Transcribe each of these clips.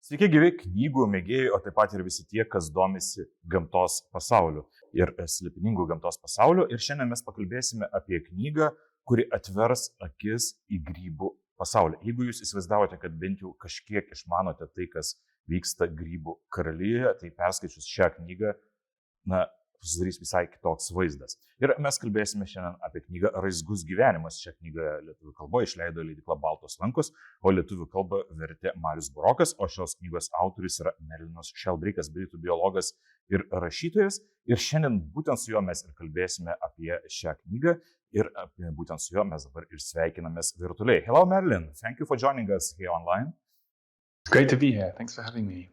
Sveiki gyvi knygų mėgėjai, o taip pat ir visi tie, kas domisi gamtos pasauliu ir slėpiningų gamtos pasauliu. Ir šiandien mes pakalbėsime apie knygą, kuri atvers akis į grybų pasaulį. Jeigu jūs įsivaizdavote, kad bent jau kažkiek išmanote tai, kas vyksta grybų karalijoje, tai perskaičius šią knygą, susidarys visai kitoks vaizdas. Ir mes kalbėsime šiandien apie knygą Raizgus gyvenimas. Šią knygą lietuvių kalboje išleido leidykla Baltos, lankos, o lietuvių kalbą vertė Marius Burokas, o šios knygos autorius yra Merlinas Sheldrake'as, britų biologas ir rašytojas. Ir šiandien būtent su juo mes ir kalbėsime apie šią knygą ir būtent su juo mes dabar ir sveikinamės virtualiai. Hello Merlin, thank you for joining us here online. It's great to be here. Thanks for having me.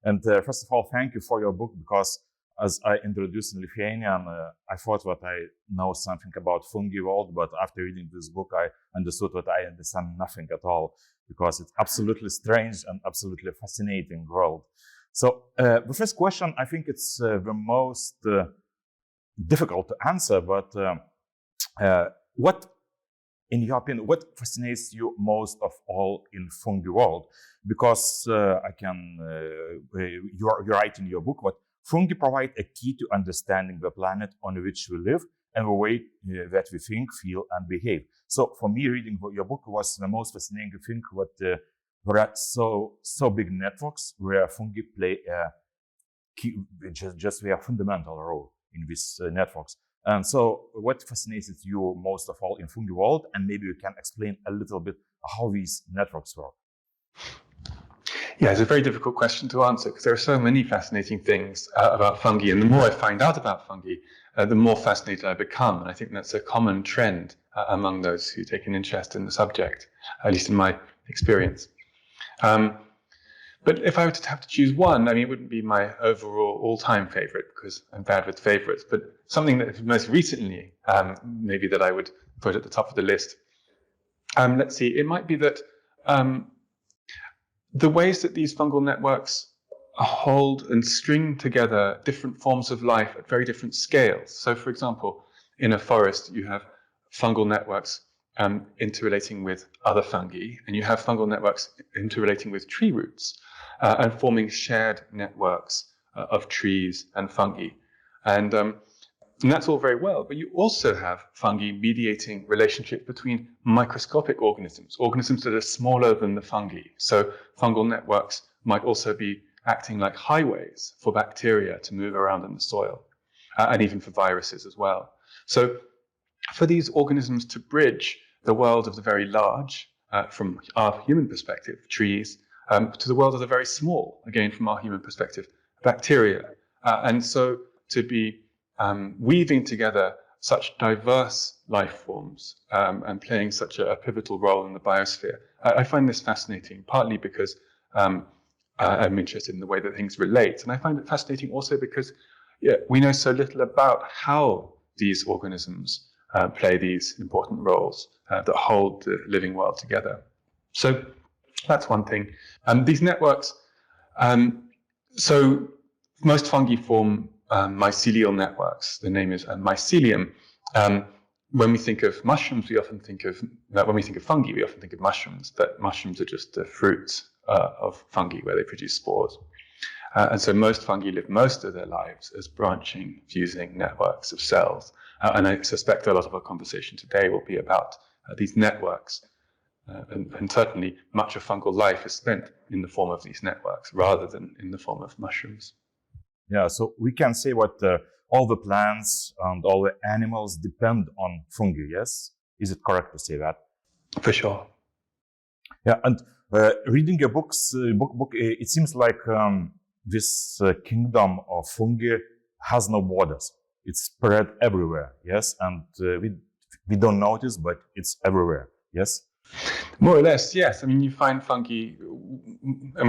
And first of all, thank you for your book, because as I introduced in Lithuanian, I thought that I know something about fungi world, but after reading this book, I understood that I understand nothing at all, because it's absolutely strange and absolutely fascinating world. So the first question, I think it's the most difficult to answer, but what, in your opinion, what fascinates you most of all in fungi world? Because you write in your book what fungi provide a key to understanding the planet on which we live and the way that we think, feel, and behave. So for me, reading your book was the most fascinating thing, that there are so big networks where fungi play a key, just a fundamental role in these networks. And so what fascinates you most of all in fungi world? And maybe you can explain a little bit how these networks work. Yeah, it's a very difficult question to answer because there are so many fascinating things about fungi, and the more I find out about fungi, the more fascinated I become. And I think that's a common trend among those who take an interest in the subject, at least in my experience. But if I were to have to choose one, it wouldn't be my overall all-time favorite because I'm bad with favorites, but something that most recently, maybe that I would put at the top of the list. Let's see, it might be that the ways that these fungal networks hold and string together different forms of life at very different scales. So, for example, in a forest, you have fungal networks interrelating with other fungi, and you have fungal networks interrelating with tree roots and forming shared networks of trees and fungi. And that's all very well, but you also have fungi mediating relationships between microscopic organisms that are smaller than the fungi. So fungal networks might also be acting like highways for bacteria to move around in the soil, and even for viruses as well. So for these organisms to bridge the world of the very large, from our human perspective, trees, to the world of the very small, again from our human perspective, bacteria. And so to be weaving together such diverse life forms and playing such a pivotal role in the biosphere. I find this fascinating, partly because I'm interested in the way that things relate. And I find it fascinating also because we know so little about how these organisms play these important roles that hold the living world together. So that's one thing. These networks, so most fungi form mycelial networks. The name is mycelium. When we think of mushrooms, we often think of, when we think of fungi, we often think of mushrooms, but mushrooms are just the fruits of fungi where they produce spores. And so most fungi live most of their lives as branching, fusing networks of cells. And I suspect a lot of our conversation today will be about these networks. And certainly much of fungal life is spent in the form of these networks rather than in the form of mushrooms. Yeah, so we can say what all the plants and all the animals depend on fungi, yes? Is it correct to say that? For sure. Yeah, and reading your book, it seems like this kingdom of fungi has no borders. It's spread everywhere, yes? And we don't notice, but it's everywhere, yes? More or less, yes. You find fungi,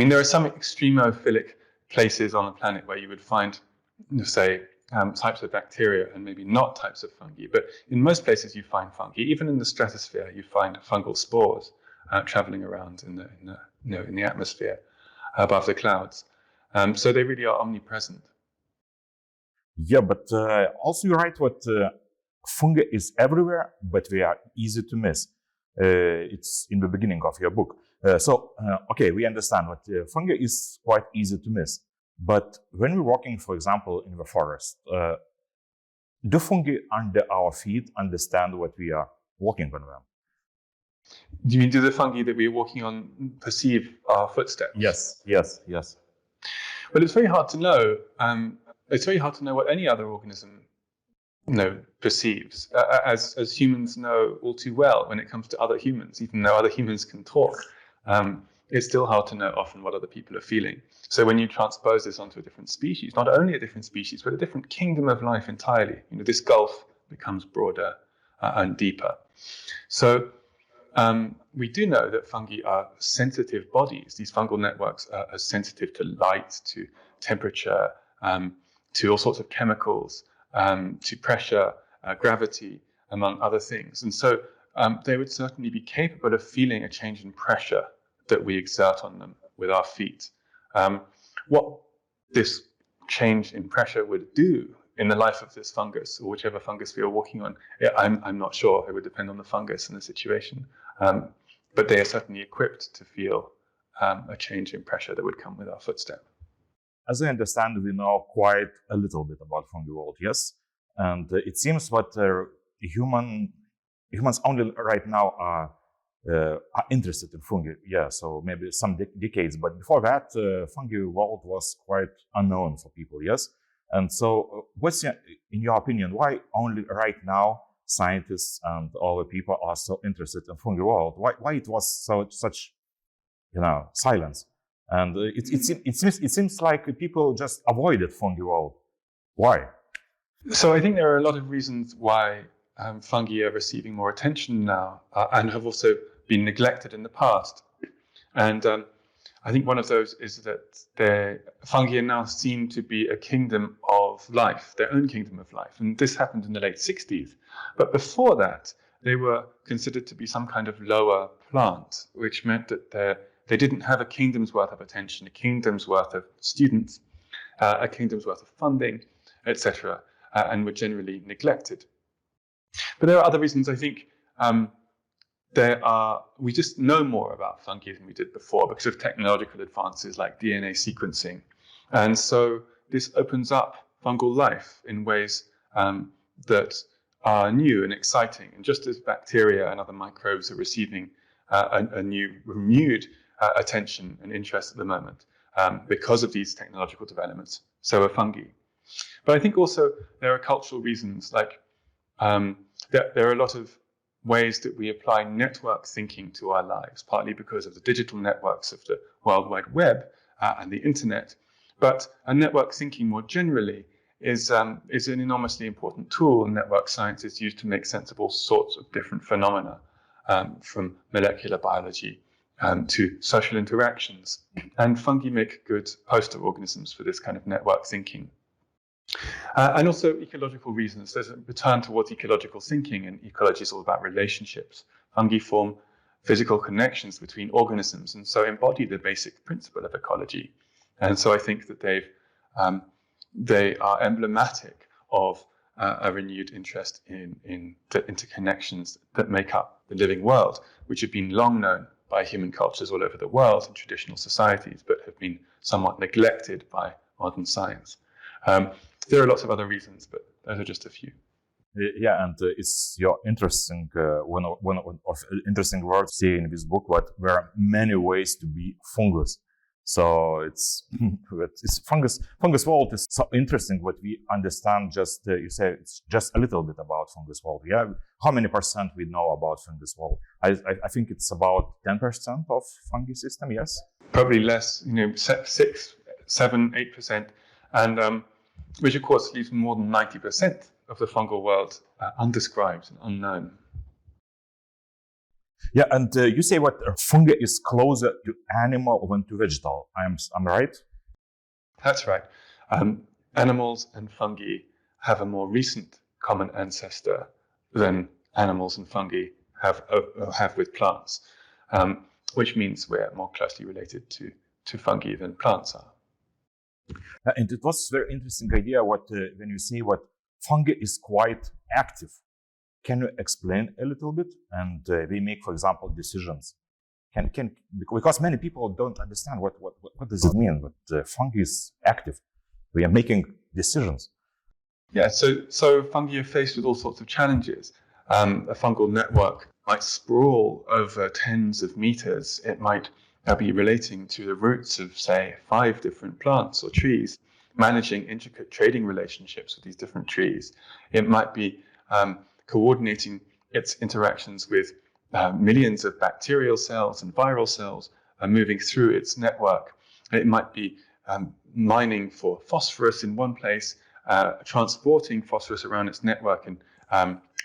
there are some extremophilic places on the planet where you would find, say, types of bacteria and maybe not types of fungi. But in most places you find fungi. Even in the stratosphere, you find fungal spores traveling around in the atmosphere above the clouds. So they really are omnipresent. Yeah, but also you write what fungi is everywhere, but they are easy to miss. It's in the beginning of your book. Okay, we understand that fungi is quite easy to miss. But when we're walking, for example, in the forest, do fungi under our feet understand what we are walking on them? Do you mean, do the fungi that we're walking on perceive our footsteps? Yes. Well, it's very hard to know. It's very hard to know what any other organism perceives, as humans know all too well when it comes to other humans. Even though other humans can talk, it's still hard to know often what other people are feeling. So when you transpose this onto a different species, not only a different species, but a different kingdom of life entirely, this gulf becomes broader and deeper. So we do know that fungi are sensitive bodies. These fungal networks are sensitive to light, to temperature, to all sorts of chemicals, to pressure, gravity, among other things. And so they would certainly be capable of feeling a change in pressure that we exert on them with our feet. What this change in pressure would do in the life of this fungus, or whichever fungus we are walking on, I'm not sure. It would depend on the fungus and the situation. But they are certainly equipped to feel a change in pressure that would come with our footstep. As I understand, we know quite a little bit about fungi world, yes? And it seems that humans only right now are interested in fungi. Yeah, so maybe some decades. But before that, fungi world was quite unknown for people, yes? And so in your opinion, why only right now scientists and all the people are so interested in fungi world? Why it was such silence? And it seems like people just avoided fungi world. Why? So I think there are a lot of reasons why fungi are receiving more attention now and have also been neglected in the past. And I think one of those is that fungi are now seen to be a kingdom of life, their own kingdom of life. And this happened in the late 60s. But before that, they were considered to be some kind of lower plant, which meant that they didn't have a kingdom's worth of attention, a kingdom's worth of students, a kingdom's worth of funding, etc., and were generally neglected. But there are other reasons. I think we just know more about fungi than we did before because of technological advances like DNA sequencing. And so this opens up fungal life in ways that are new and exciting. And just as bacteria and other microbes are receiving a new renewed attention and interest at the moment because of these technological developments, so are fungi. But I think also there are cultural reasons, like there are a lot of ways that we apply network thinking to our lives, partly because of the digital networks of the World Wide Web and the internet. But network thinking more generally is an enormously important tool, and network science is used to make sense of all sorts of different phenomena, from molecular biology to social interactions. And fungi make good poster organisms for this kind of network thinking. And also ecological reasons. There's a return towards ecological thinking, and ecology is all about relationships. Fungi form physical connections between organisms, and so embody the basic principle of ecology. And so I think that they are emblematic of a renewed interest in the interconnections that make up the living world, which have been long known by human cultures all over the world in traditional societies, but have been somewhat neglected by modern science. There are lots of other reasons, but those are just a few. Yeah, and it's your interesting one of interesting words here in this book. But there are many ways to be fungus. So it's fungus world is so interesting. What we understand, just you say it's just a little bit about fungus world. Yeah, how many percent we know about fungus world? I think it's about 10% of fungi system. Yes, probably less. 6, 7, 8%, and which of course leaves more than 90% of the fungal world undescribed and unknown. Yeah, and you say what fungi is closer to animal than to vegetal. I'm right? That's right. Animals and fungi have a more recent common ancestor than animals and fungi have with plants, which means we're more closely related to fungi than plants are. And it was a very interesting idea when you see what fungi is quite active. Can you explain a little bit? And we make, for example, decisions. Because many people don't understand what does it mean, but fungi is active. We are making decisions. Yeah, so fungi are faced with all sorts of challenges. A fungal network might sprawl over tens of meters. It might be relating to the roots of, say, 5 different plants or trees, managing intricate trading relationships with these different trees. It might be coordinating its interactions with millions of bacterial cells and viral cells moving through its network. It might be mining for phosphorus in one place, transporting phosphorus around its network,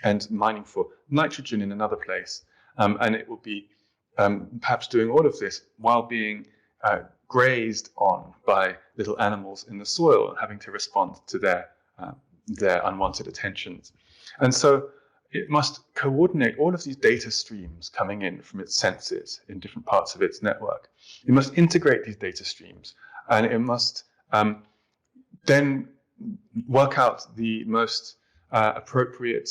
and mining for nitrogen in another place. And it will be perhaps doing all of this while being grazed on by little animals in the soil and having to respond to their unwanted attentions. And so it must coordinate all of these data streams coming in from its senses in different parts of its network. It must integrate these data streams, and it must then work out the most appropriate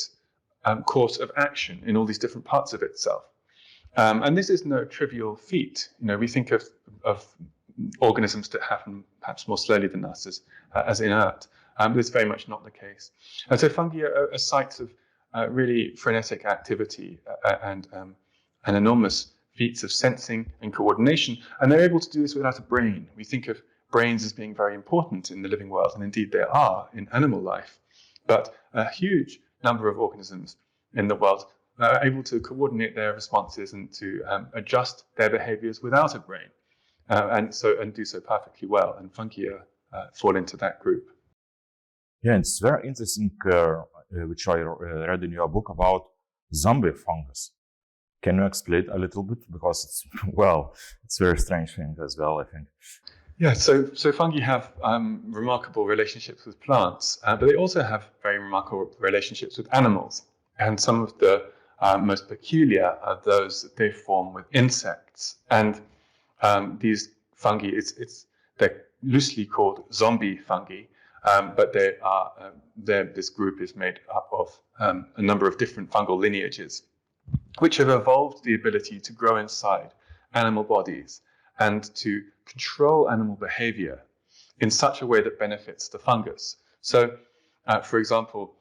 course of action in all these different parts of itself. And this is no trivial feat. We think of organisms that happen perhaps more slowly than us as inert, but it's very much not the case. And so fungi are sites of really frenetic activity and enormous feats of sensing and coordination, and they're able to do this without a brain. We think of brains as being very important in the living world, and indeed they are in animal life, but a huge number of organisms in the world are able to coordinate their responses and to adjust their behaviors without a brain, and do so perfectly well, and fungi fall into that group. Yeah, it's very interesting, which I read in your book about zombie fungus. Can you explain a little bit? Because it's a very strange thing as well, I think. Yeah, so fungi have remarkable relationships with plants, but they also have very remarkable relationships with animals. And some of the most peculiar are those that they form with insects. And these fungi, they're loosely called zombie fungi, but this group is made up of a number of different fungal lineages, which have evolved the ability to grow inside animal bodies and to control animal behavior in such a way that benefits the fungus. So, for example,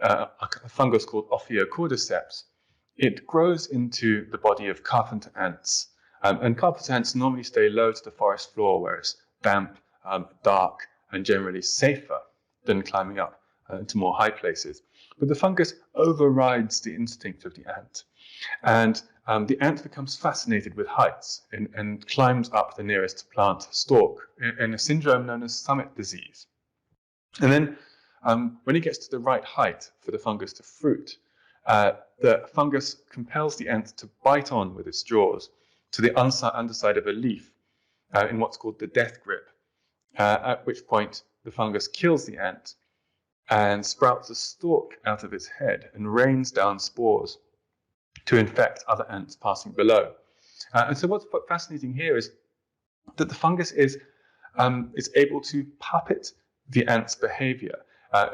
a fungus called Ophiocordyceps, it grows into the body of carpenter ants. And carpenter ants normally stay low to the forest floor where it's damp, dark, and generally safer than climbing up to more high places. But the fungus overrides the instinct of the ant. And the ant becomes fascinated with heights and climbs up the nearest plant stalk in a syndrome known as summit disease. And then when it gets to the right height for the fungus to fruit, the fungus compels the ant to bite on with its jaws to the underside of a leaf in what's called the death grip, at which point the fungus kills the ant and sprouts a stalk out of its head and rains down spores to infect other ants passing below. And so what's fascinating here is that the fungus is able to puppet the ant's behavior.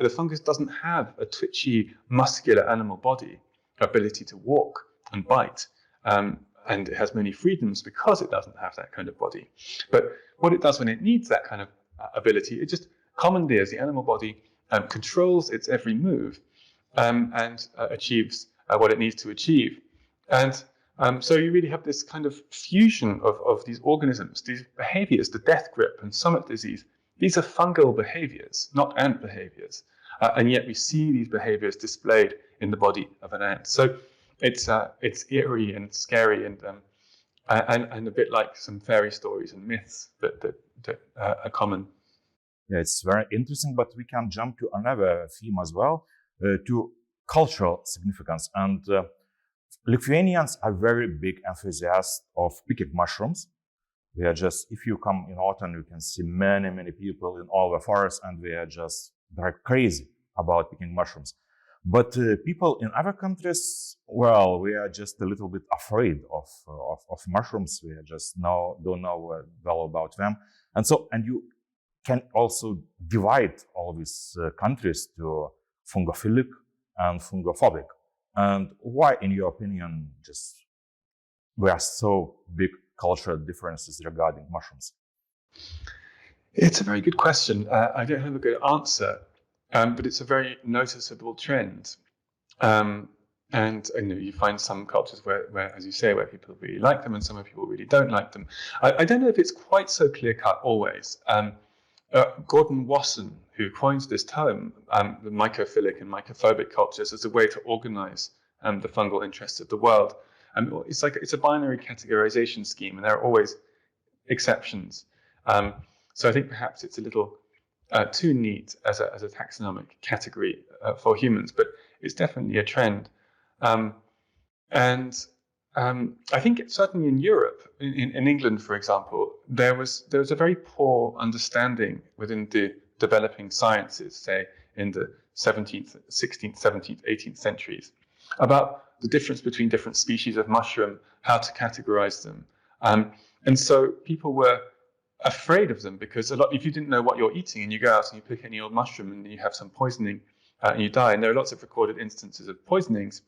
The fungus doesn't have a twitchy, muscular animal body ability to walk and bite, and it has many freedoms because it doesn't have that kind of body. But what it does when it needs that kind of ability, it just commandeers the animal body, controls its every move, and achieves what it needs to achieve. And so you really have this kind of fusion of these organisms, these behaviors, the death grip and summit disease. These are fungal behaviors, not ant behaviors. And yet we see these behaviors displayed in the body of an ant. So it's eerie and scary and a bit like some fairy stories and myths that are common. Yeah, it's very interesting, but we can jump to another theme as well, to cultural significance. And Lithuanians are very big enthusiasts of picking mushrooms. We are just, if you come in autumn, you can see many, many people in all the forests, and they're crazy about picking mushrooms. But people in other countries, well, we are just a little bit afraid of mushrooms. We just don't know well about them. And you can also divide all these countries to fungophilic and fungophobic. And why, in your opinion, we are so big cultural differences regarding mushrooms? It's a very good question. I don't have a good answer, but it's a very noticeable trend. And you find some cultures where, as you say, where people really like them and some people really don't like them. I don't know if it's quite so clear-cut always. Gordon Wasson, who coined this term, the mycophilic and mycophobic cultures, as a way to organize the fungal interests of the world. It's a binary categorization scheme, and there are always exceptions. So I think perhaps it's a little too neat as a taxonomic category for humans, but it's definitely a trend. I think certainly in Europe, in England, for example, there was a very poor understanding within the developing sciences, say in the 17th, 16th, 17th, 18th centuries, about the difference between different species of mushroom, how to categorize them. And so people were afraid of them because if you didn't know what you're eating and you go out and you pick any old mushroom and you have some poisoning and you die, and there are lots of recorded instances of poisonings,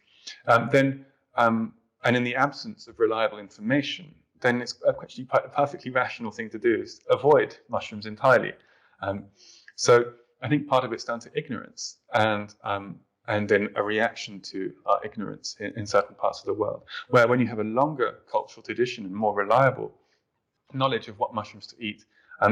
and in the absence of reliable information, then it's actually a perfectly rational thing to do is avoid mushrooms entirely. So I think part of it's down to ignorance and then a reaction to our ignorance in certain parts of the world, where when you have a longer cultural tradition and more reliable knowledge of what mushrooms to eat,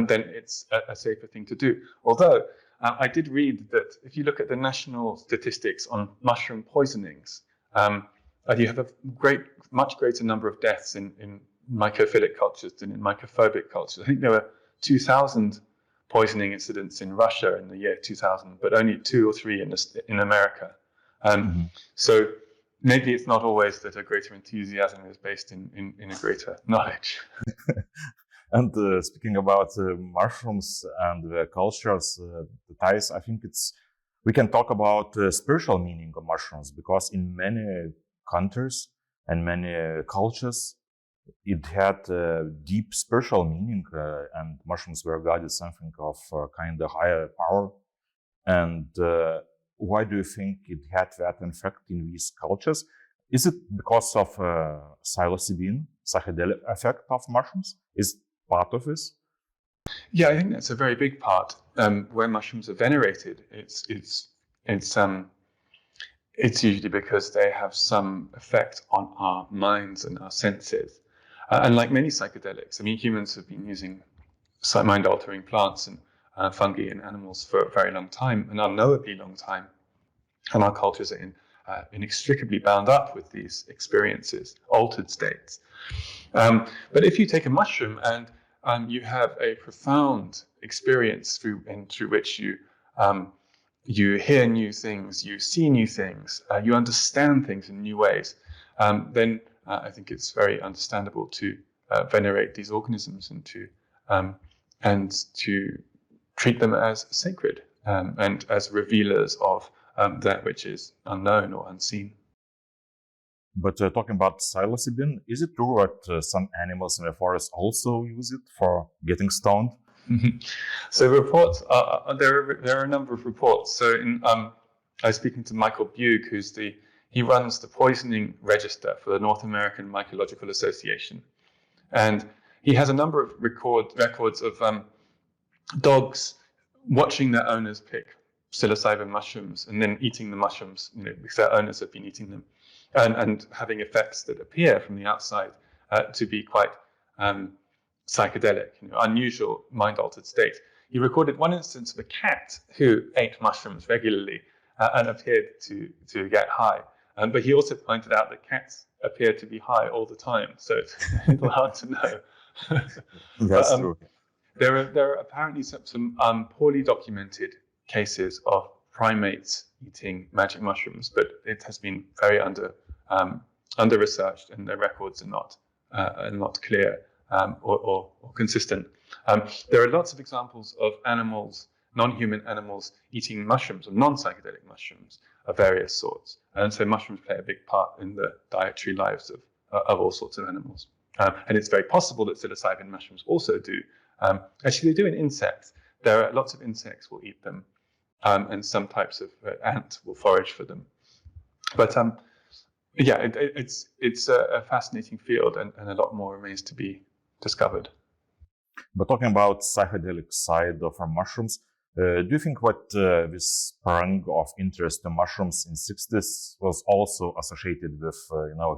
then it's a safer thing to do. Although I did read that if you look at the national statistics on mushroom poisonings, you have a much greater number of deaths in mycophilic cultures than in mycophobic cultures. I think there were 2,000 poisoning incidents in Russia in the year 2000, but only 2 or 3 in America. So maybe it's not always that a greater enthusiasm is based in a greater knowledge. And speaking about mushrooms and the cultures, the ties, I think we can talk about spiritual meaning of mushrooms, because in many countries and many cultures, it had deep spiritual meaning, and mushrooms were regarded something of kind of higher power. And why do you think it had that effect in these cultures? Is it because of psilocybin, psychedelic effect of mushrooms? Is part of this? Yeah, I think that's a very big part. Where mushrooms are venerated, it's usually because they have some effect on our minds and our senses. And like many psychedelics, I mean, humans have been using mind-altering plants and fungi and animals for a very long time, an unknowably long time. And our cultures are inextricably bound up with these experiences, altered states. But if you take a mushroom and you have a profound experience through which you hear new things, you see new things, you understand things in new ways, then I think it's very understandable to venerate these organisms and to treat them as sacred and as revealers of that which is unknown or unseen. But talking about psilocybin, is it true that some animals in the forest also use it for getting stoned? So reports there are a number of reports. So I was speaking to Michael Bugh, he runs the poisoning register for the North American Mycological Association, and he has a number of records of dogs watching their owners pick psilocybin mushrooms and then eating the mushrooms, because their owners have been eating them, and having effects that appear from the outside to be quite psychedelic, unusual mind-altered states. He recorded one instance of a cat who ate mushrooms regularly and appeared to get high. But he also pointed out that cats appear to be high all the time, so it's a little hard to know. That's true. There are apparently some poorly documented cases of primates eating magic mushrooms, but it has been very under researched, and their records are not clear or consistent. There are lots of examples of animals, non-human animals, eating mushrooms, or non-psychedelic mushrooms of various sorts, and so mushrooms play a big part in the dietary lives of all sorts of animals. And it's very possible that psilocybin mushrooms also do. Actually, they do in insects. There are lots of insects will eat them, and some types of ant will forage for them. But yeah, it's a fascinating field, and a lot more remains to be discovered. But talking about psychedelic side of our mushrooms, do you think what this spring of interest in mushrooms in 60s was also associated with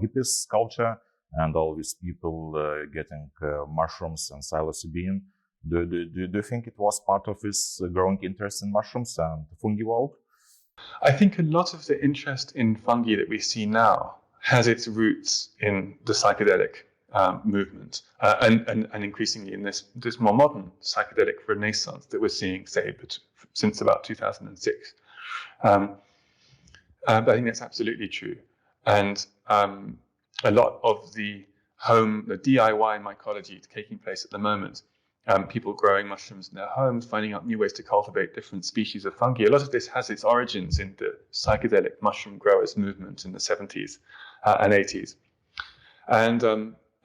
hippies culture and all these people getting mushrooms and psilocybin? Do you think it was part of this growing interest in mushrooms and the fungi world? I think a lot of the interest in fungi that we see now has its roots in the psychedelic movement, and increasingly in this more modern psychedelic renaissance that we're seeing, say, since about 2006. But I think that's absolutely true. And a lot of the DIY mycology taking place at the moment, people growing mushrooms in their homes, finding out new ways to cultivate different species of fungi. A lot of this has its origins in the psychedelic mushroom growers movement in the 70s and 80s.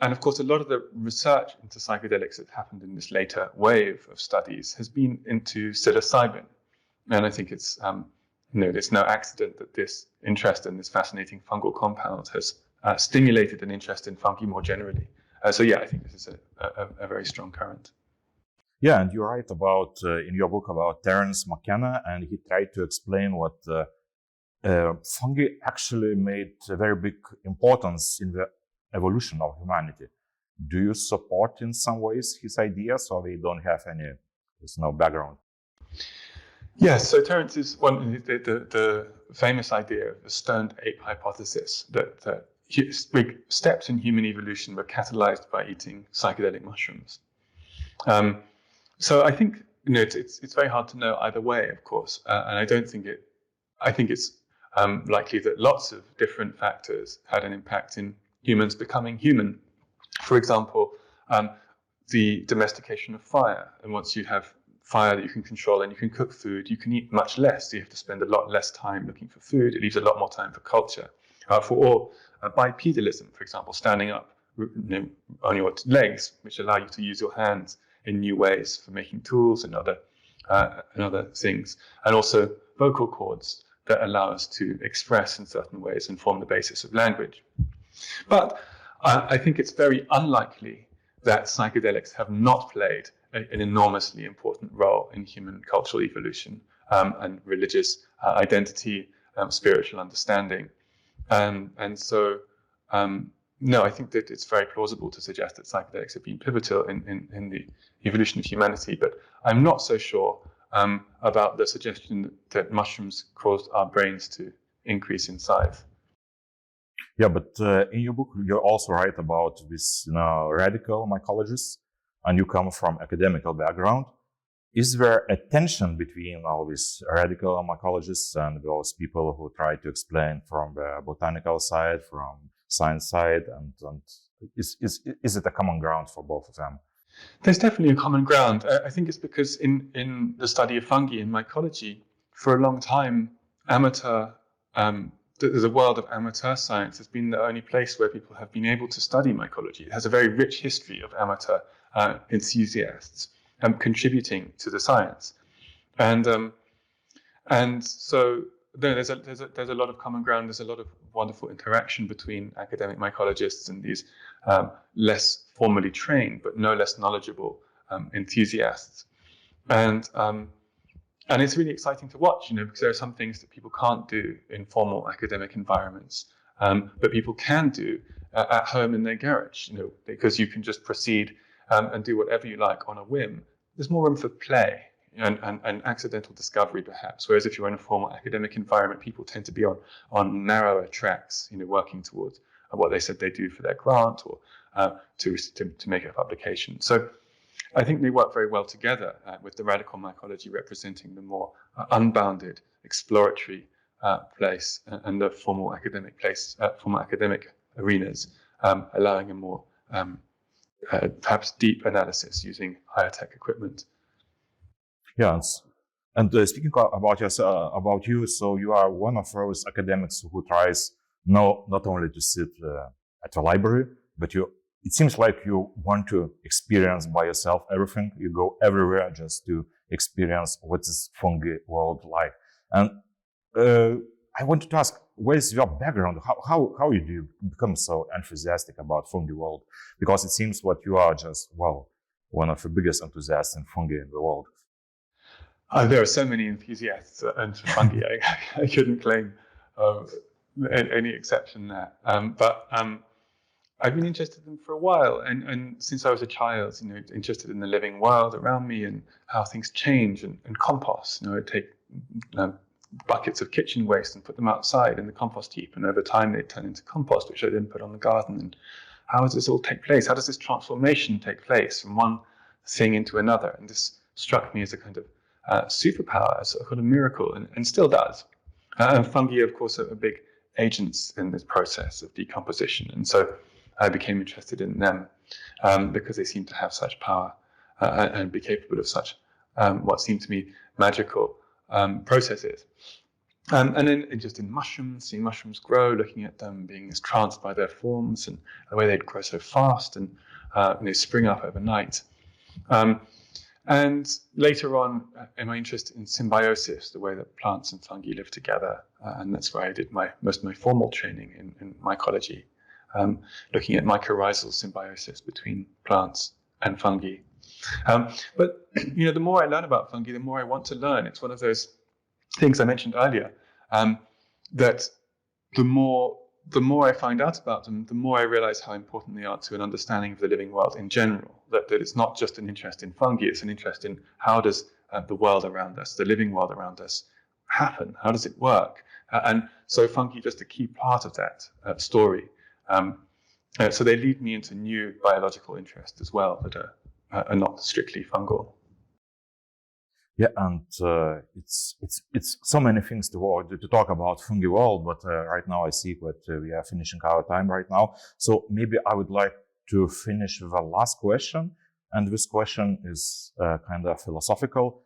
And of course, a lot of the research into psychedelics that happened in this later wave of studies has been into psilocybin. And I think it's no accident that this interest in this fascinating fungal compound has stimulated an interest in fungi more generally. So yeah, I think this is a very strong current. Yeah, and you write about in your book about Terence McKenna, and he tried to explain what fungi actually made a very big importance in the evolution of humanity. Do you support in some ways his ideas, or they don't have there's no background? Yes, so Terence is the famous idea of the stoned ape hypothesis, that big steps in human evolution were catalyzed by eating psychedelic mushrooms. So I think it's very hard to know either way, of course, and I don't think I think it's likely that lots of different factors had an impact in humans becoming human. For example, the domestication of fire, and once you have fire that you can control and you can cook food, you can eat much less. So you have to spend a lot less time looking for food. It leaves a lot more time for culture. Bipedalism, for example, standing up on your legs, which allow you to use your hands in new ways for making tools and other things. And also vocal cords that allow us to express in certain ways and form the basis of language. But I think it's very unlikely that psychedelics have not played an enormously important role in human cultural evolution and religious identity, spiritual understanding. And so, no, I think that it's very plausible to suggest that psychedelics have been pivotal in the evolution of humanity, but I'm not so sure about the suggestion that mushrooms caused our brains to increase in size. Yeah, but in your book, you also write about this radical mycologists, and you come from academical background. Is there a tension between all these radical mycologists and those people who try to explain from the botanical side, from science side, and is it a common ground for both of them? There's definitely a common ground. I think it's because in the study of fungi and mycology, for a long time, the world of amateur science has been the only place where people have been able to study mycology. It has a very rich history of amateur enthusiasts contributing to the science, and so there's a lot of common ground. There's a lot of wonderful interaction between academic mycologists and these less formally trained but no less knowledgeable enthusiasts, and it's really exciting to watch, because there are some things that people can't do in formal academic environments, but people can do at home in their garage, because you can just proceed and do whatever you like on a whim. There's more room for play and accidental discovery, perhaps. Whereas if you're in a formal academic environment, people tend to be on narrower tracks, working towards what they said they do for their grant or to make a publication. So I think they work very well together with the radical mycology representing the more unbounded, exploratory place and the formal academic arenas, allowing a more perhaps deep analysis using higher tech equipment. Yes, and speaking about you, so you are one of those academics who tries not only to sit at a library, but it seems like you want to experience by yourself everything. You go everywhere just to experience what is fungi world like. And I wanted to ask, where's your background? How do you become so enthusiastic about fungi world? Because it seems what you are just, one of the biggest enthusiasts in fungi in the world. There are so many enthusiasts into fungi. I couldn't claim any exception there. But I've been interested in them for a while, and since I was a child, interested in the living world around me and how things change, and compost. I'd take buckets of kitchen waste and put them outside in the compost heap, and over time they'd turn into compost, which I then put on the garden. And how does this all take place? How does this transformation take place from one thing into another? And this struck me as a kind of superpower, as a kind of miracle, and still does. And fungi, of course, are big agents in this process of decomposition, and so I became interested in them because they seem to have such power and be capable of such what seemed to me magical processes. And then just in mushrooms, seeing mushrooms grow, looking at them, being entranced by their forms and the way they'd grow so fast and spring up overnight. And later on, in my interest in symbiosis, the way that plants and fungi live together, and that's where I did most of my formal training in mycology, looking at mycorrhizal symbiosis between plants and fungi. But the more I learn about fungi, the more I want to learn. It's one of those things I mentioned earlier, that the more I find out about them, the more I realize how important they are to an understanding of the living world in general. That it's not just an interest in fungi, it's an interest in how does the world around us, the living world around us, happen? How does it work? And so fungi are just a key part of that story. So they lead me into new biological interests as well that are not strictly fungal. Yeah, and it's so many things to talk about fungi world, but right now I see that we are finishing our time right now. So maybe I would like to finish with the last question, and this question is kind of philosophical.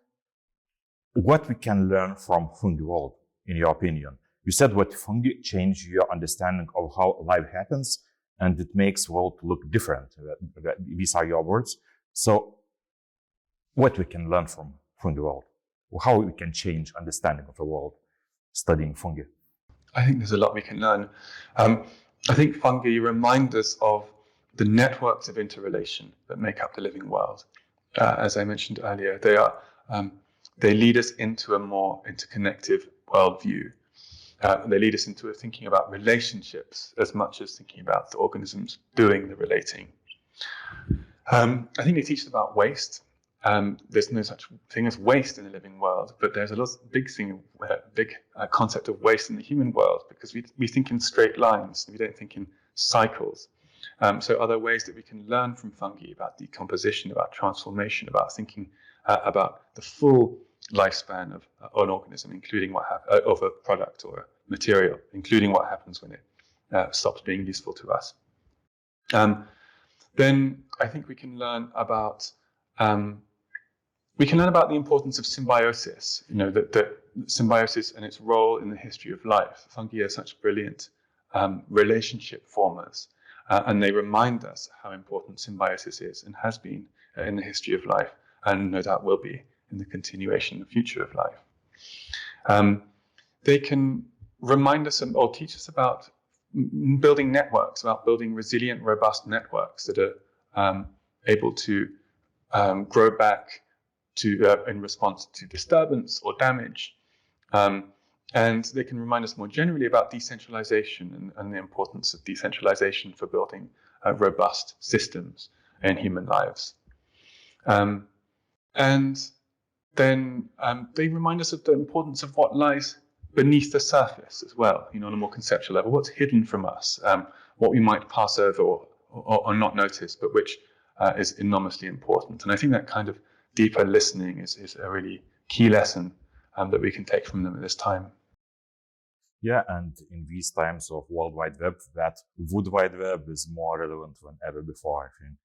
What we can learn from fungi world, in your opinion? You said what fungi change your understanding of how life happens, and it makes world look different. These are your words. So, what we can learn from fungi world? How we can change understanding of the world studying fungi? I think there's a lot we can learn. I think fungi remind us of the networks of interrelation that make up the living world. As I mentioned earlier, they lead us into a more interconnected worldview. They lead us into thinking about relationships as much as thinking about the organisms doing the relating. I think they teach us about waste. There's no such thing as waste in the living world, but there's a big concept of waste in the human world, because we think in straight lines, we don't think in cycles. So are there ways that we can learn from fungi about decomposition, about transformation, about thinking about the full lifespan of an organism, including of a product or a material, including what happens when it stops being useful to us? Then I think we can learn about the importance of symbiosis. That symbiosis and its role in the history of life. Fungi are such brilliant relationship formers, and they remind us how important symbiosis is and has been in the history of life, and no doubt will be in the continuation, the future of life. They can remind us or teach us about building networks, about building resilient, robust networks that are able to grow back in response to disturbance or damage. And they can remind us more generally about decentralization and the importance of decentralization for building robust systems in human lives. And then they remind us of the importance of what lies beneath the surface as well, on a more conceptual level, what's hidden from us, what we might pass over or not notice, but which is enormously important. And I think that kind of deeper listening is a really key lesson that we can take from them at this time. Yeah, and in these times of World Wide Web, that Wood Wide Web is more relevant than ever before, I think.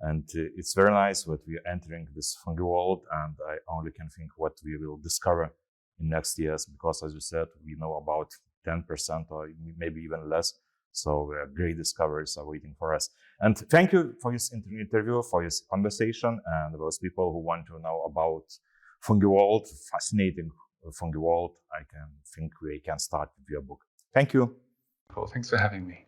And it's very nice that we are entering this fungi world, and I only can think what we will discover in next years, because as you said, we know about 10% or maybe even less. So great discoveries are waiting for us. And thank you for this interview, for this conversation, and those people who want to know about fungi world, fascinating fungi world, I can think we can start with your book. Thank you. Cool. Thanks for having me.